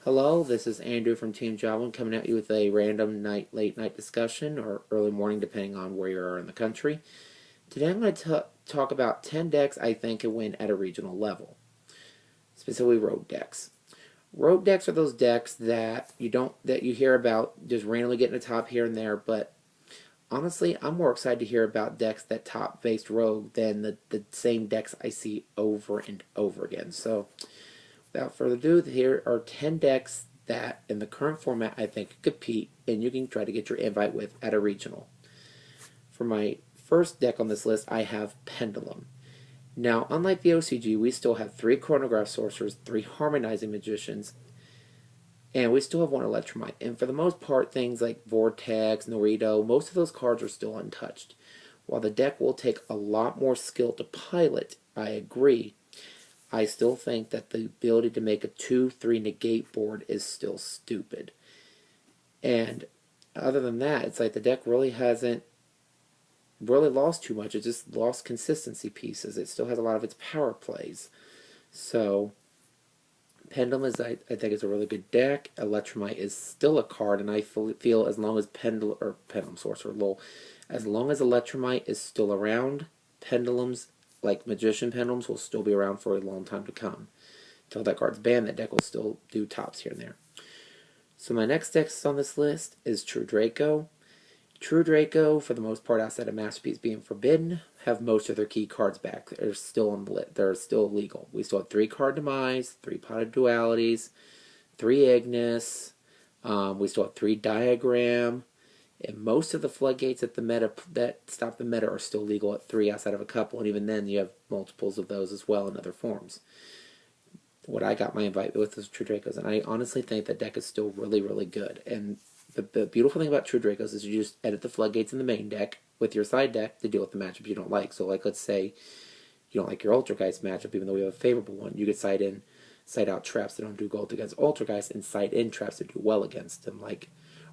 Hello, this is Andrew from Team Javelin coming at you with a random late night discussion or early morning, depending on where you are in the country. Today I'm going to talk about 10 decks I think can win at a regional level, specifically road decks. Road decks are those decks that you hear about just randomly getting a top here and there, but honestly, I'm more excited to hear about decks that top faced rogue than the same decks I see over and over again. So without further ado, here are 10 decks that, in the current format, I think compete and you can try to get your invite with at a regional. For my first deck on this list, I have Pendulum. Now, unlike the OCG, we still have 3 Chronograph Sorcerers, 3 Harmonizing Magicians, and we still have 1 Electromite. And for the most part, things like Vortex, Norito, most of those cards are still untouched. While the deck will take a lot more skill to pilot, I agree, I still think that the ability to make a 2-3 negate board is still stupid. And other than that, it's like the deck really hasn't really lost too much. It just lost consistency pieces. It still has a lot of its power plays. So Pendulum is, I think, is a really good deck. Electromite is still a card, and I feel as long as Pendulum Sorcerer, lol, as long as Electromite is still around, Pendulums like Magician Pendulums will still be around for a long time to come. Until that card's banned, that deck will still do tops here and there. So my next deck on this list is True Draco. True Draco, for the most part, outside of Masterpiece being forbidden, have most of their key cards back. They're still on the list. They're still legal. We still have 3 card Demise, 3 Potted Dualities, 3 Ignis. We still have 3 Diagram. And most of the floodgates at the meta that stop the meta are still legal at 3 outside of a couple, and even then you have multiples of those as well in other forms. What I got my invite with was True Dracos, and I honestly think that deck is still really, really good. And the beautiful thing about True Dracos is you just edit the floodgates in the main deck with your side deck to deal with the matchup you don't like. So, like, let's say you don't like your Ultrageist matchup, even though we have a favorable one, you could side out traps that don't do gold against Ultrageist, and side in traps that do well against them. Like,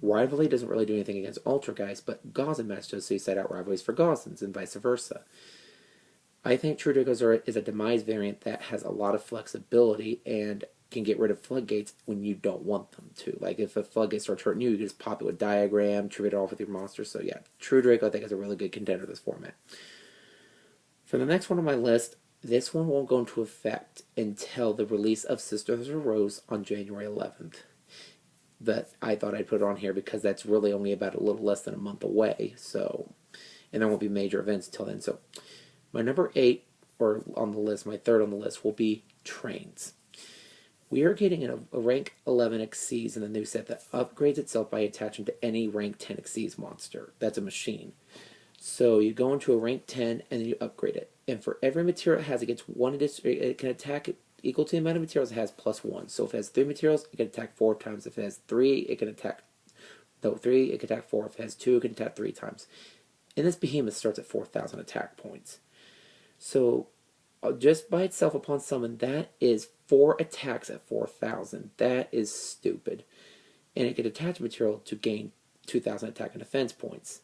Rivalry doesn't really do anything against Ultrageist, but Gauzen match does, so you set out Rivalries for Gauzens, and vice versa. I think True Dracos is a Demise variant that has a lot of flexibility and can get rid of floodgates when you don't want them to. Like, if a floodgate starts hurting you, you can just pop it with Diagram, tribute it off with your monster. So yeah, True Draco I think is a really good contender this format. For the next one on my list, this one won't go into effect until the release of Sisters of Rose on January 11th. But I thought I'd put it on here because that's really only about a little less than a month away. So, and there won't be major events until then. So, my number 8, or on the list, my third on the list, will be Trains. We are getting a rank 11 Xyz in the new set that upgrades itself by attaching to any rank 10 Xyz monster. That's a machine. So you go into a rank 10 and then you upgrade it. And for every material it has, it gets 1 addition. It can attack equal to the amount of materials it has plus 1. So if it has 3 materials, it can attack 4 times. If it has 3, it can attack 3, it can attack 4. If it has 2, it can attack 3 times. And this behemoth starts at 4,000 attack points. So just by itself upon summon, that is 4 attacks at 4,000. That is stupid. And it can attach material to gain 2,000 attack and defense points.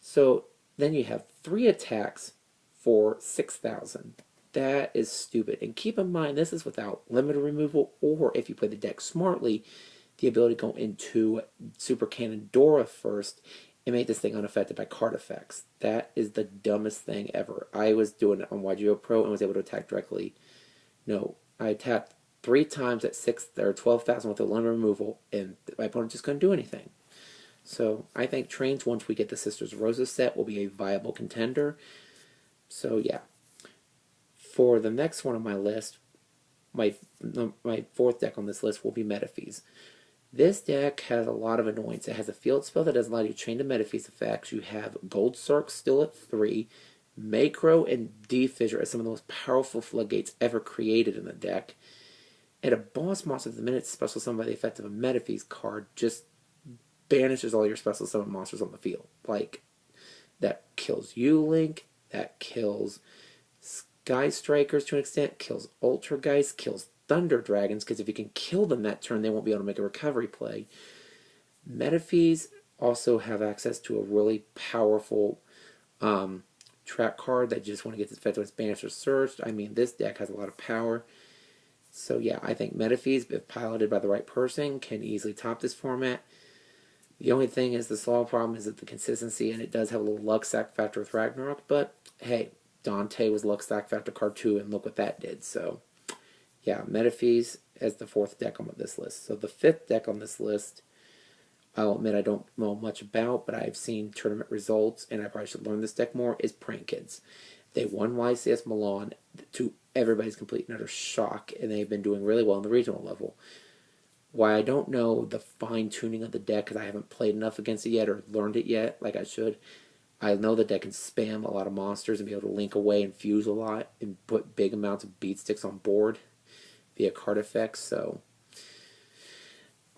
So then you have 3 attacks for 6,000. That is stupid. And keep in mind, this is without limited removal, or if you play the deck smartly, the ability to go into Super Cannon Dora first and make this thing unaffected by card effects. That is the dumbest thing ever. I was doing it on YGO Pro and was able to attack directly. No, I attacked 3 times at 12,000 with a limited removal, and my opponent just couldn't do anything. So I think Trains, once we get the Sisters of Roses set, will be a viable contender. So yeah. For the next one on my list, my 4th deck on this list will be Metaphys. This deck has a lot of annoyance. It has a field spell that doesn't allow you to chain to Metaphys effects. You have Gold Cirque still at 3. Macro and Defissure as some of the most powerful floodgates ever created in the deck. And a boss monster, the minute it's special summoned by the effect of a Metaphys card, just banishes all your special summon monsters on the field. Like, that kills you, Link. That kills Sky Strikers to an extent. Kills Ultrageist. Kills Thunder Dragons, because if you can kill them that turn, they won't be able to make a recovery play. Metaphys also have access to a really powerful trap card that you just want to get this effect when it's banished or searched. I mean, this deck has a lot of power. So yeah, I think Metaphys, if piloted by the right person, can easily top this format. The only thing is the small problem is that the consistency, and it does have a little luck sack factor with Ragnarok, but hey, Dante was luck sack factor card 2, and look what that did. So yeah, Metaphys as the 4th deck on this list. So the 5th deck on this list, I'll admit I don't know much about, but I've seen tournament results, and I probably should learn this deck more, is Prank Kids. They won YCS Milan to everybody's complete and utter shock, and they've been doing really well on the regional level. Why I don't know the fine-tuning of the deck, because I haven't played enough against it yet or learned it yet like I should, I know the deck can spam a lot of monsters and be able to link away and fuse a lot and put big amounts of beat sticks on board via card effects, so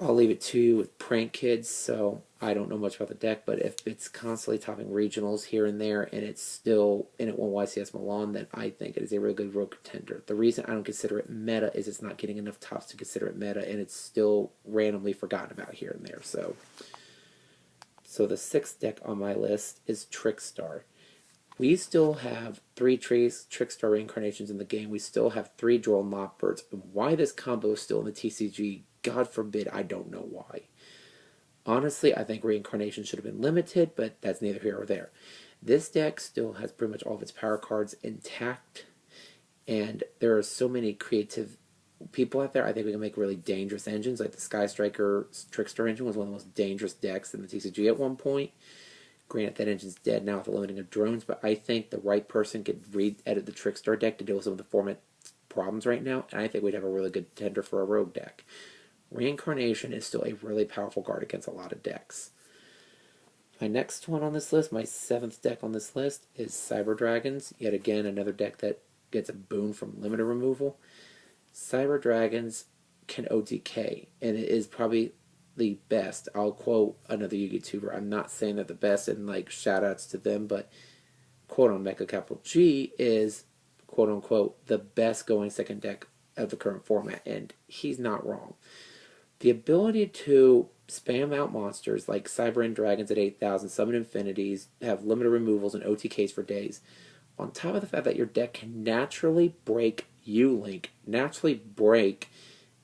I'll leave it to you with Prank Kids. So I don't know much about the deck, but if it's constantly topping regionals here and there, and it's still in it won YCS Milan, then I think it is a really good rogue contender. The reason I don't consider it meta is it's not getting enough tops to consider it meta, and it's still randomly forgotten about here and there. So the 6th deck on my list is Trickstar. We still have 3 Trickstar reincarnations in the game. We still have 3 Droll Mockbirds. And why this combo is still in the TCG, God forbid, I don't know why. Honestly, I think reincarnation should have been limited, but that's neither here or there. This deck still has pretty much all of its power cards intact, and there are so many creative people out there. I think we can make really dangerous engines, like the Sky Striker Trickstar engine was one of the most dangerous decks in the TCG at one point. Granted, that engine's dead now with the limiting of drones, but I think the right person could edit the Trickstar deck to deal with some of the format problems right now, and I think we'd have a really good contender for a rogue deck. Reincarnation is still a really powerful card against a lot of decks. My next one on this list, my 7th deck on this list, is Cyber Dragons. Yet again, another deck that gets a boon from limiter removal. Cyber Dragons can OTK, and it is probably the best. I'll quote another YouTuber. I'm not saying they're the best, and like shout outs to them, but quote on Mecha Capital G is quote unquote the best going second deck of the current format, and he's not wrong. The ability to spam out monsters like Cyber End Dragons at 8,000, summon infinities, have limited removals and OTKs for days, on top of the fact that your deck can naturally break U-Link, naturally break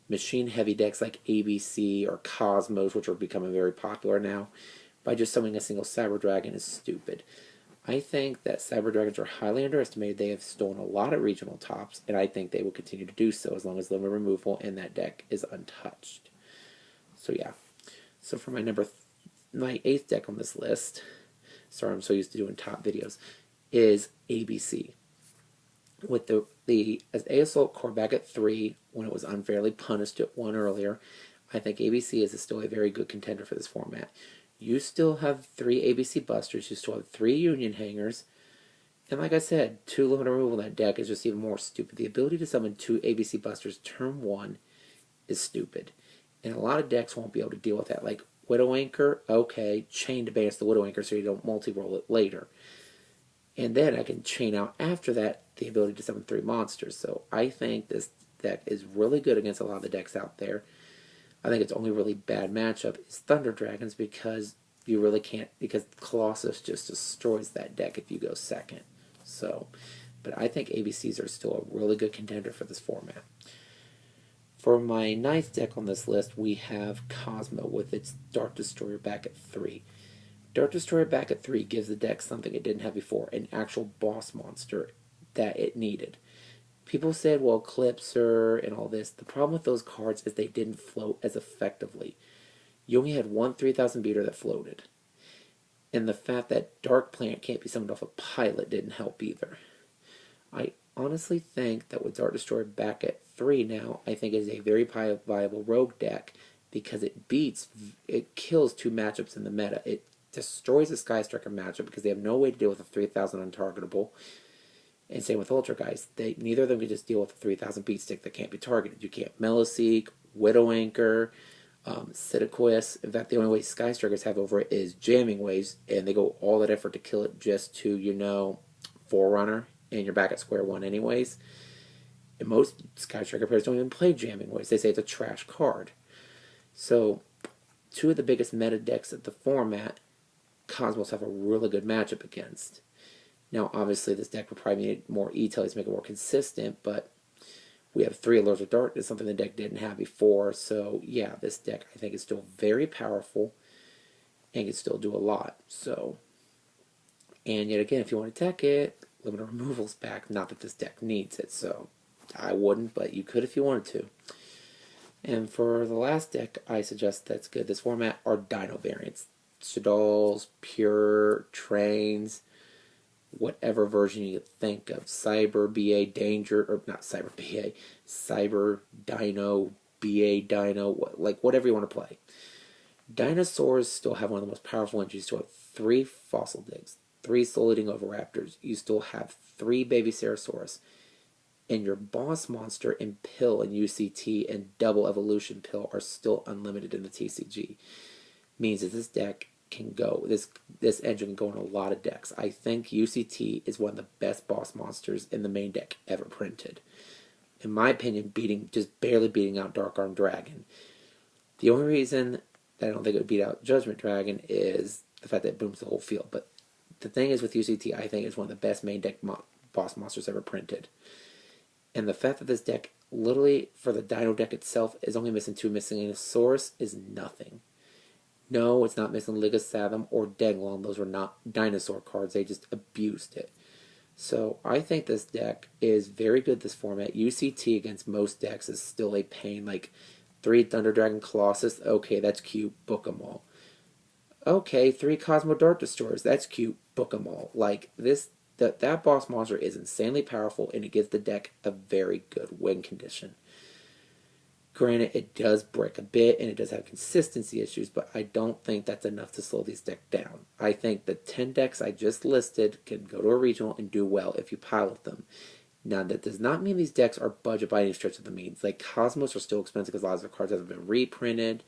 machine-heavy decks like ABC or Cosmos, which are becoming very popular now, by just summoning a single Cyber Dragon is stupid. I think that Cyber Dragons are highly underestimated. They have stolen a lot of regional tops, and I think they will continue to do so as long as limit removal in that deck is untouched. So yeah. So for my 8th deck on this list, sorry I'm so used to doing top videos, is ABC. With the ASL core back at 3 when it was unfairly punished at 1 earlier, I think ABC is still a very good contender for this format. You still have 3 ABC Busters, you still have 3 Union Hangers, and like I said, 2 limit removal in that deck is just even more stupid. The ability to summon 2 ABC Busters turn 1 is stupid, and a lot of decks won't be able to deal with that. Like Widow Anchor, okay, chain to banish the Widow Anchor so you don't multi-roll it later. And then I can chain out after that the ability to summon 3 monsters. So I think this deck is really good against a lot of the decks out there. I think its only really bad matchup is Thunder Dragons because you really can't, because Colossus just destroys that deck if you go second. So, but I think ABCs are still a really good contender for this format. For my 9th deck on this list, we have Cosmo with its Dark Destroyer back at 3. Dark Destroyer back at 3 gives the deck something it didn't have before, an actual boss monster that it needed. People said, well, Eclipser and all this. The problem with those cards is they didn't float as effectively. You only had one 3,000 beater that floated. And the fact that Dark Plant can't be summoned off a pilot didn't help either. I honestly think that with Dark Destroyer back at 3 now, I think is a very viable rogue deck because it kills 2 matchups in the meta. It destroys the Sky Striker matchup because they have no way to deal with a 3,000 untargetable. And same with Ultra guys. Neither of them can just deal with a 3,000 beat stick that can't be targeted. You can't Meloseek, Widow Anchor, Citiquest. In fact, the only way Sky Strikers have over it is jamming waves, and they go all that effort to kill it just to, Forerunner, and you're back at square one anyways. And most Sky Striker players don't even play jamming waves. They say it's a trash card. So, 2 of the biggest meta decks of the format, Cosmos have a really good matchup against. Now, obviously, this deck would probably need more E-Tails to make it more consistent, but We have 3 Elusive Dart. It's something the deck didn't have before. So, yeah, this deck I think is still very powerful and can still do a lot. So, and yet again, if you want to attack it, limited removal's back. Not that this deck needs it, so I wouldn't, but you could if you wanted to. And for the last deck I suggest that's good this format are Dino variants. Shaddoll's, Pure, Trains, whatever version you think of. Cyber, BA, Danger, or not Cyber, BA, Cyber, Dino, BA, Dino, like whatever you want to play. Dinosaurs still have one of the most powerful ones. You still have 3 Fossil Digs, 3 Soul-Eating Oviraptors. You still have 3 Baby Cerosaurus. And your boss monster in Pill and UCT and Double Evolution Pill are still unlimited in the TCG. Means that this deck can go, this engine can go in a lot of decks. I think UCT is one of the best boss monsters in the main deck ever printed. In my opinion, just barely beating out Dark Arm Dragon. The only reason that I don't think it would beat out Judgment Dragon is the fact that it booms the whole field. But the thing is with UCT, I think it's one of the best main deck boss monsters ever printed. And the fact that this deck, literally, for the Dino deck itself, is only missing 2 Miscellaneousaurus is nothing. No, it's not missing Ligasatham or Denglong. Those were not dinosaur cards. They just abused it. So I think this deck is very good this format. UCT against most decks is still a pain. Like 3 Thunder Dragon Colossus. Okay, that's cute. Book them all. Okay, 3 Cosmo Dart Destroyers. That's cute. Book them all. Like this. That boss monster is insanely powerful, and it gives the deck a very good win condition. Granted, it does break a bit, and it does have consistency issues, but I don't think that's enough to slow these decks down. I think the 10 decks I just listed can go to a regional and do well if you pilot them. Now, that does not mean these decks are budget by any stretch of the means. Like, Cosmos are still expensive because a lot of their cards haven't been reprinted.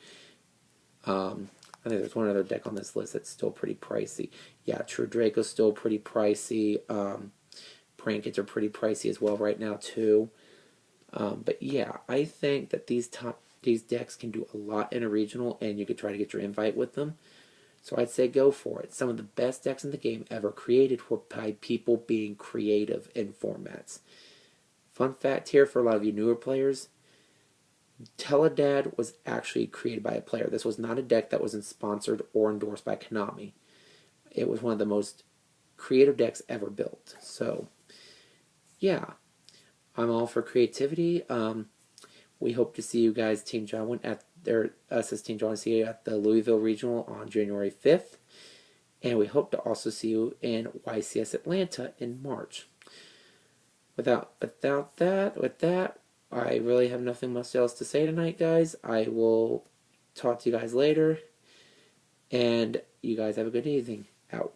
I think there's one other deck on this list that's still pretty pricey. Yeah, True Draco's still pretty pricey. Prankets are pretty pricey as well right now too. But yeah, I think that these decks can do a lot in a regional, and you could try to get your invite with them. So I'd say go for it. Some of the best decks in the game ever created were by people being creative in formats. Fun fact here for a lot of you newer players, Teledad was actually created by a player. This was not a deck that was sponsored or endorsed by Konami. It was one of the most creative decks ever built. So, yeah, I'm all for creativity. We hope to see you guys, Team John, us as Team John, see you at the Louisville Regional on January 5th. And we hope to also see you in YCS Atlanta in March. With that, I really have nothing much else to say tonight, guys. I will talk to you guys later. And you guys have a good evening. Out.